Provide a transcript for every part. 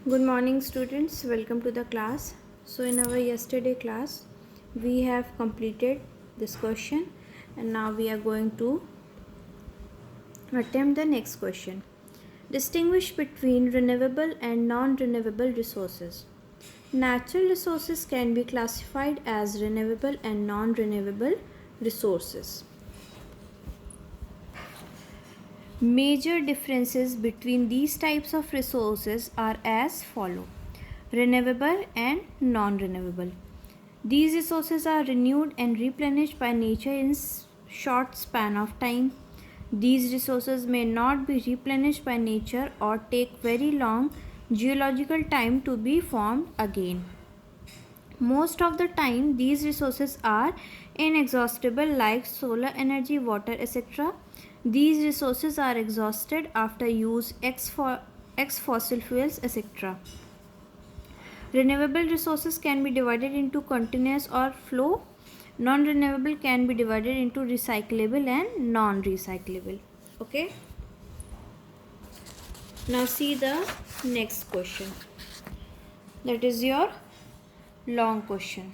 Good morning students, welcome to the class. So in our yesterday class we have completed this question and now we are going to attempt the next question. Distinguish between renewable and non-renewable resources. Natural resources can be classified as renewable and non-renewable resources. Major differences between these types of resources are as follow: renewable and non-renewable. These resources are renewed and replenished by nature in short span of time. These resources may not be replenished by nature or take very long geological time to be formed again. Most of the time these resources are inexhaustible, like solar energy, water, etc. These resources are exhausted after use ex fossil fuels, etc. Renewable resources can be divided into continuous or flow. Non-renewable can be divided into recyclable and non-recyclable. Okay. Now see the next question. That is your long question.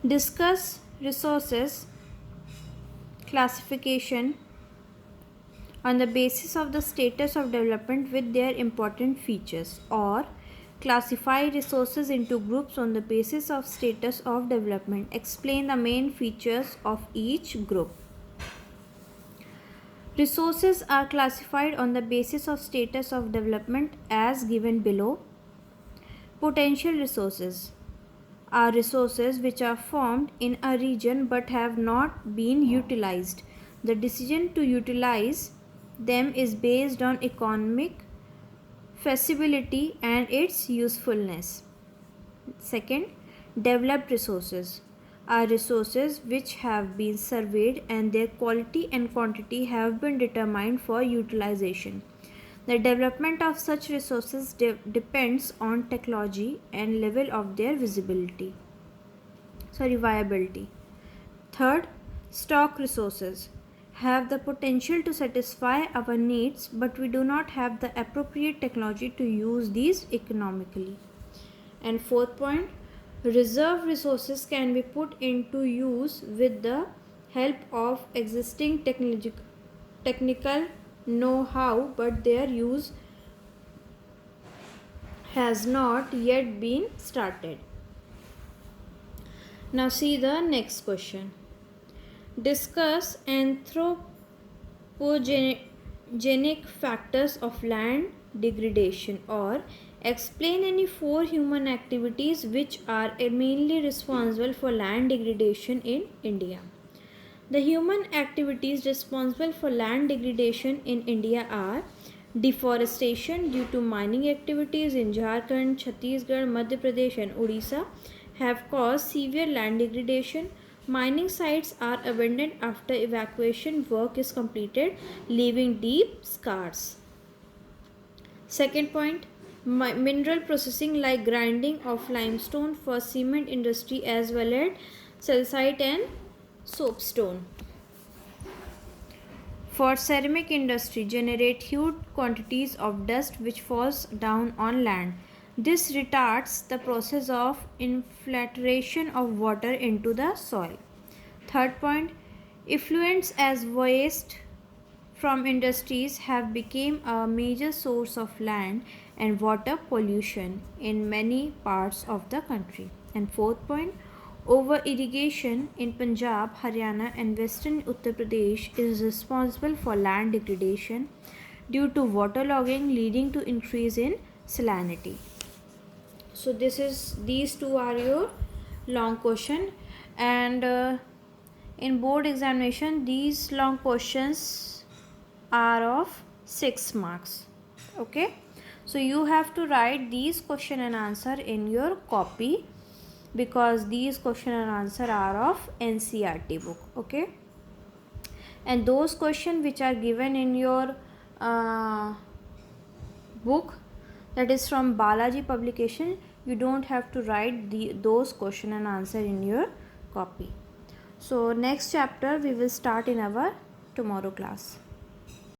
Discuss resources classification on the basis of the status of development with their important features, or classify resources into groups on the basis of status of development. Explain the main features of each group. Resources are classified on the basis of status of development as given below. Potential resources are resources which are formed in a region but have not been utilized. The decision to utilize them is based on economic feasibility and its usefulness. Second, developed resources are resources which have been surveyed and their quality and quantity have been determined for utilization. The development of such resources depends on technology and level of their viability. Third, stock resources have the potential to satisfy our needs, but we do not have the appropriate technology to use these economically. And fourth point, reserve resources can be put into use with the help of existing technical know-how, but their use has not yet been started. Now see the next question. Discuss anthropogenic factors of land degradation, or explain any 4 human activities which are mainly responsible for land degradation in India. The human activities responsible for land degradation in India are deforestation due to mining activities in Jharkhand, Chhattisgarh, Madhya Pradesh and Odisha have caused severe land degradation. Mining sites are abandoned after evacuation work is completed, leaving deep scars. Second point, mineral processing like grinding of limestone for cement industry as well as calcite and soapstone. For ceramic industry generate huge quantities of dust which falls down on land. This retards the process of infiltration of water into the soil. Third point, effluents as waste from industries have become a major source of land and water pollution in many parts of the country. And fourth point, over irrigation in Punjab, Haryana and western Uttar Pradesh is responsible for land degradation due to waterlogging leading to increase in salinity. So these two are your long question, and in board examination these long questions are of 6 marks. Okay, so you have to write these question and answer in your copy, because these question and answer are of NCERT book. Okay, and those questions which are given in your book, that is from Balaji publication, you don't have to write those question and answer in your copy. So next chapter we will start in our tomorrow class.